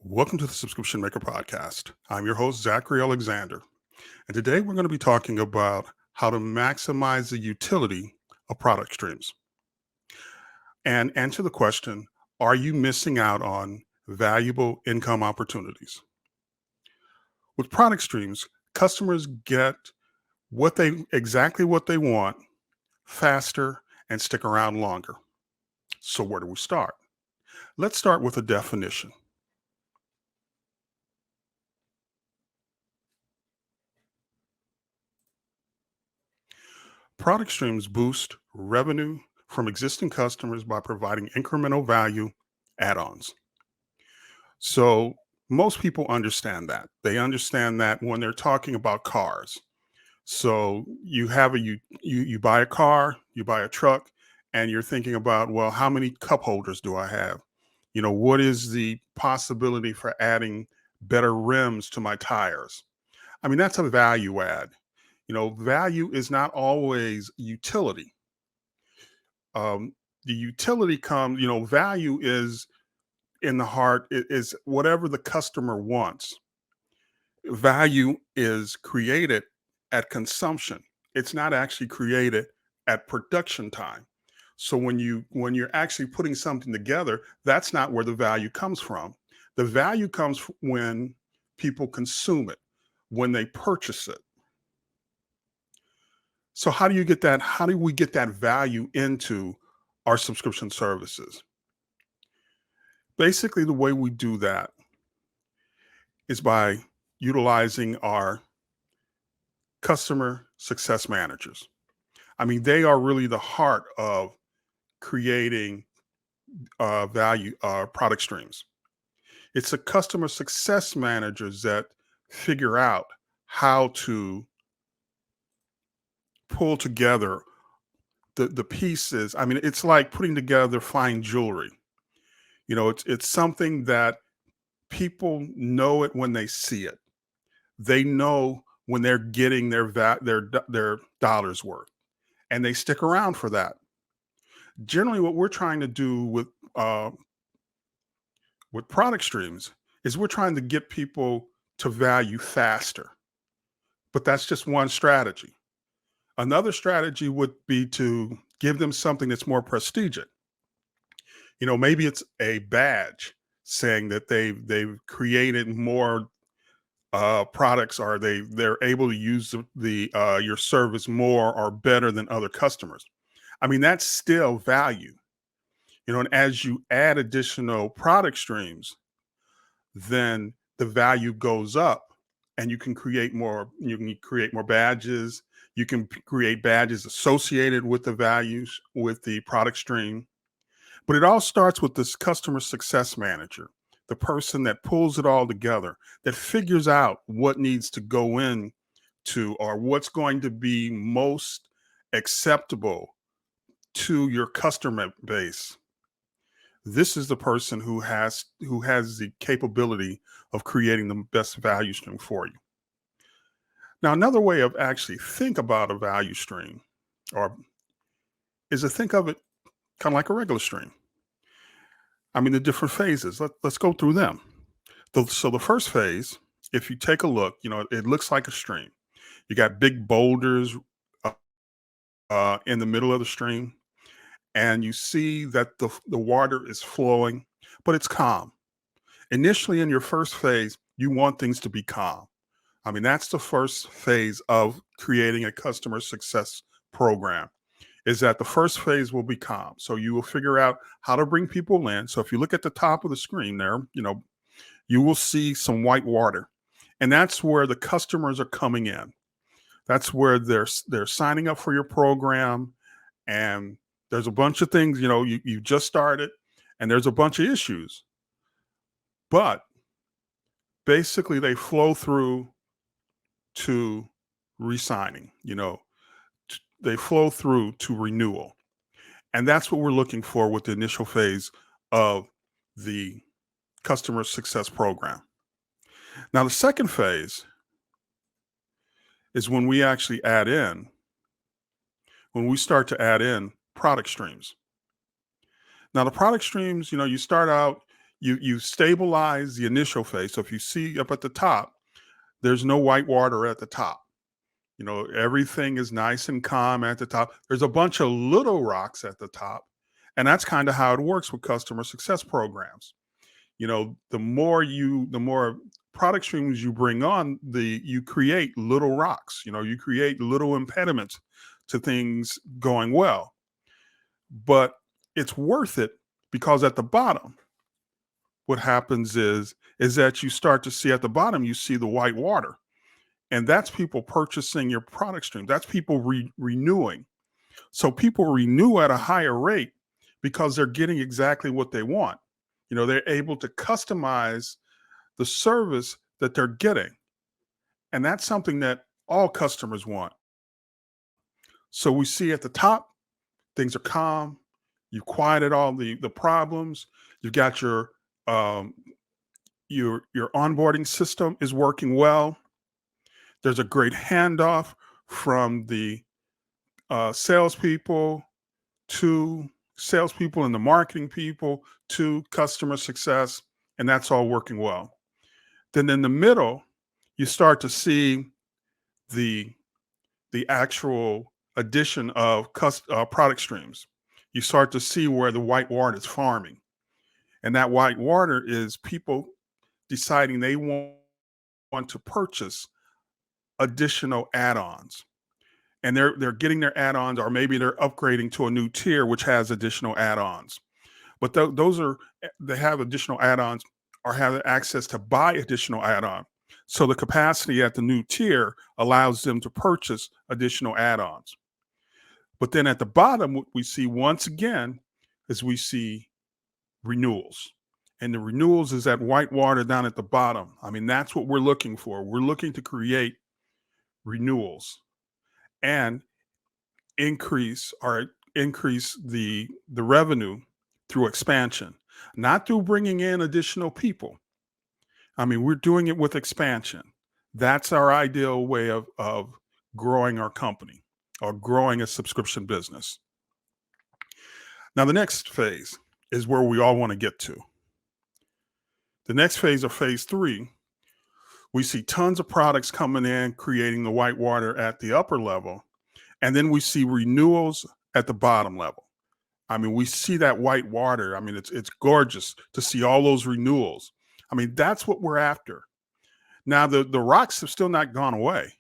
Welcome to the Subscription Maker Podcast. I'm your host, Zachary Alexander. And today we're going to be talking about how to maximize the utility of product streams and answer the question, are you missing out on valuable income opportunities? With product streams, customers get exactly what they want faster and stick around longer. So where do we start? Let's start with a definition. Product streams boost revenue from existing customers by providing incremental value add-ons. So most people understand that. They understand that when they're talking about cars. So you have a you buy a car, you buy a truck, and you're thinking about, well, how many cup holders do I have? What is the possibility for adding better rims to my tires? I mean, that's a value add. Value is not always utility. The utility comes, value is in the heart, is whatever the customer wants. Value is created at consumption. It's not actually created at production time. So when you're actually putting something together, that's not where the value comes from. The value comes when people consume it, when they purchase it. So how do you get that? How do we get that value into our subscription services? Basically, the way we do that is by utilizing our customer success managers. I mean, they are really the heart of creating value product streams. It's the customer success managers that figure out how to pull together the pieces. I mean, it's like putting together fine jewelry. It's something that people know it when they see it. They know when they're getting their dollars worth, and they stick around for that. Generally, what we're trying to do with product streams is we're trying to get people to value faster, but that's just one strategy. Another strategy would be to give them something that's more prestigious. Maybe it's a badge saying that they've created more products, or they're able to use the your service more or better than other customers. I mean, that's still value. And as you add additional product streams, then the value goes up, and you can create more badges. You can create badges associated with the values with the product stream. But it all starts with this customer success manager, the person that pulls it all together, that figures out what needs to go in to, or what's going to be most acceptable to your customer base. This is the person who has the capability of creating the best value stream for you. Now, another way of actually think about a value stream, or is to think of it kind of like a regular stream. I mean, the different phases. Let's go through them. So the first phase, if you take a look, it looks like a stream. You got big boulders uh, in the middle of the stream, and you see that the water is flowing, but it's calm. Initially, in your first phase, you want things to be calm. I mean, that's the first phase of creating a customer success program, is that the first phase will be calm. So you will figure out how to bring people in. So if you look at the top of the screen there, you will see some white water. And that's where the customers are coming in. That's where they're signing up for your program. And there's a bunch of things, you just started, and there's a bunch of issues. But basically they flow through to re-signing, they flow through to renewal. And that's what we're looking for with the initial phase of the customer success program. Now, the second phase is when we start to add in product streams. Now, the product streams, you start out, you stabilize the initial phase. So if you see up at the top, there's no white water at the top. Everything is nice and calm at the top. There's a bunch of little rocks at the top. And that's kind of how it works with customer success programs. The more product streams you bring on, you create little rocks. You create little impediments to things going well. But it's worth it, because at the bottom, what happens is that you start to see at the bottom, you see the white water. And that's people purchasing your product stream. That's people renewing. So people renew at a higher rate because they're getting exactly what they want. They're able to customize the service that they're getting. And that's something that all customers want. So we see at the top, things are calm. You've quieted all the problems. You've got um, your onboarding system is working well. There's a great handoff from the salespeople to salespeople and the marketing people to customer success, and that's all working well. Then in the middle, you start to see the actual addition of product streams. You start to see where the white water is farming, and that white water is people deciding they want to purchase additional add-ons. And they're getting their add-ons, or maybe they're upgrading to a new tier which has additional add-ons. But they have additional add-ons or have access to buy additional add-on. So the capacity at the new tier allows them to purchase additional add-ons. But then at the bottom, what we see once again is we see renewals. And the renewals is that white water down at the bottom. I mean, that's what we're looking for. We're looking to create renewals and increase the revenue through expansion, not through bringing in additional people. I mean, we're doing it with expansion. That's our ideal way of growing our company or growing a subscription business. Now, the next phase is where we all want to get to. The next phase, of phase 3, we see tons of products coming in, creating the white water at the upper level. And then we see renewals at the bottom level. I mean, we see that white water. I mean, it's gorgeous to see all those renewals. I mean, that's what we're after. Now, the rocks have still not gone away.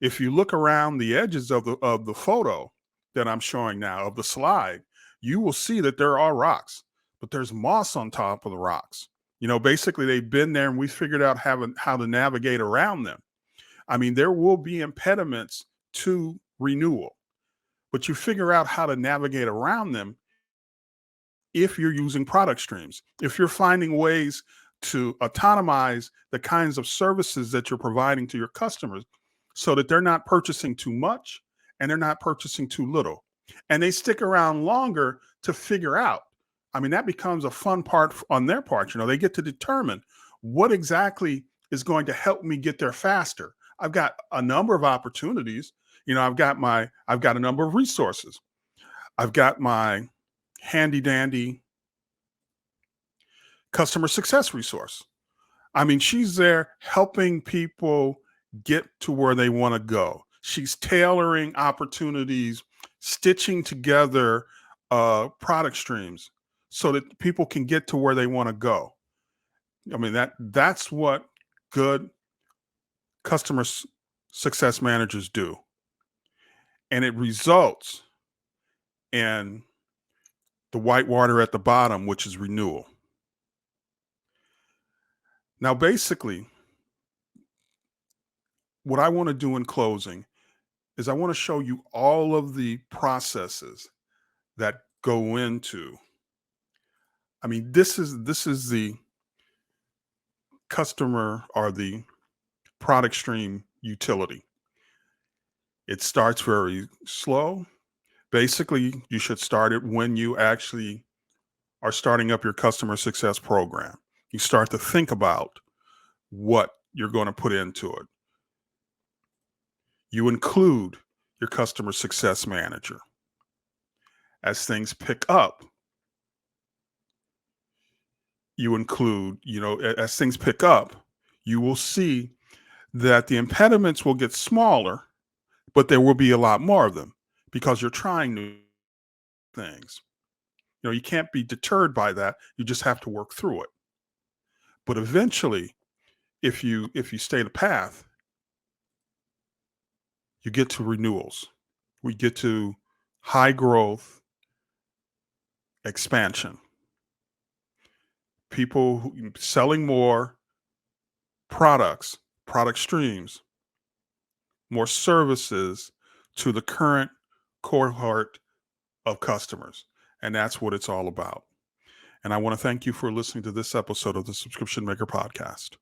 If you look around the edges of the photo that I'm showing now, of the slide, you will see that there are rocks, but there's moss on top of the rocks. Basically, they've been there, and we figured out how to navigate around them. I mean, there will be impediments to renewal, but you figure out how to navigate around them if you're using product streams, if you're finding ways to autonomize the kinds of services that you're providing to your customers so that they're not purchasing too much and they're not purchasing too little. And they stick around longer to figure out. I mean, that becomes a fun part on their part. They get to determine what exactly is going to help me get there faster. I've got a number of opportunities. I've got a number of resources. I've got my handy dandy customer success resource. I mean, she's there helping people get to where they want to go. She's tailoring opportunities, stitching together product streams so that people can get to where they want to go. I mean, that's what good customer success managers do. And it results in the white water at the bottom, which is renewal. Now, basically, what I want to do in closing is I want to show you all of the processes that go into. I mean, this is the customer or the product stream utility. It starts very slow. Basically, you should start it when you actually are starting up your customer success program. You start to think about what you're going to put into it. You include your customer success manager. As things pick up, you include, as things pick up, you will see that the impediments will get smaller, but there will be a lot more of them because you're trying new things. You can't be deterred by that. You just have to work through it. But eventually, if you stay the path, you get to renewals. We get to high growth expansion. People selling more products, product streams, more services to the current cohort of customers. And that's what it's all about. And I want to thank you for listening to this episode of the Subscription Maker Podcast.